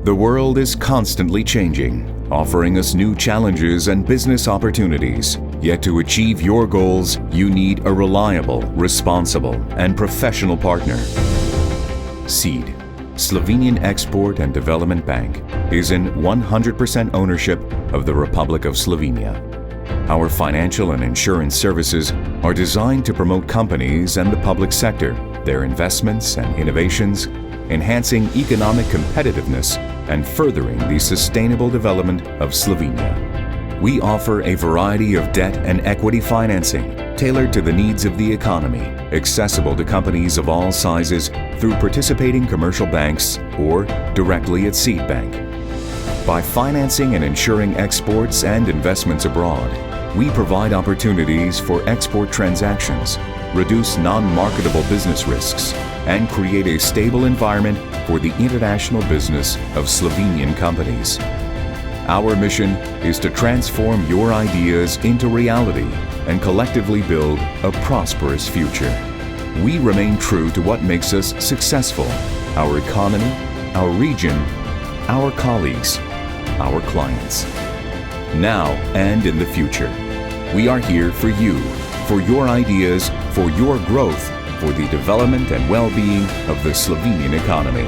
The world is constantly changing, offering us new challenges and business opportunities. Yet to achieve your goals, you need a reliable, responsible, and professional partner. SID, Slovenian Export and Development Bank, is in 100% ownership of the Republic of Slovenia. Our financial and insurance services are designed to promote companies and the public sector, their investments and innovations, enhancing economic competitiveness and furthering the sustainable development of Slovenia. We offer a variety of debt and equity financing tailored to the needs of the economy, accessible to companies of all sizes through participating commercial banks or directly at SID Bank. By financing and insuring exports and investments abroad, we provide opportunities for export transactions, reduce non-marketable business risks, and create a stable environment for the international business of Slovenian companies. Our mission is to transform your ideas into reality and collectively build a prosperous future. We remain true to what makes us successful: our economy, our region, our colleagues, our clients. Now and in the future, we are here for you, for your ideas, for your growth, for the development and well-being of the Slovenian economy.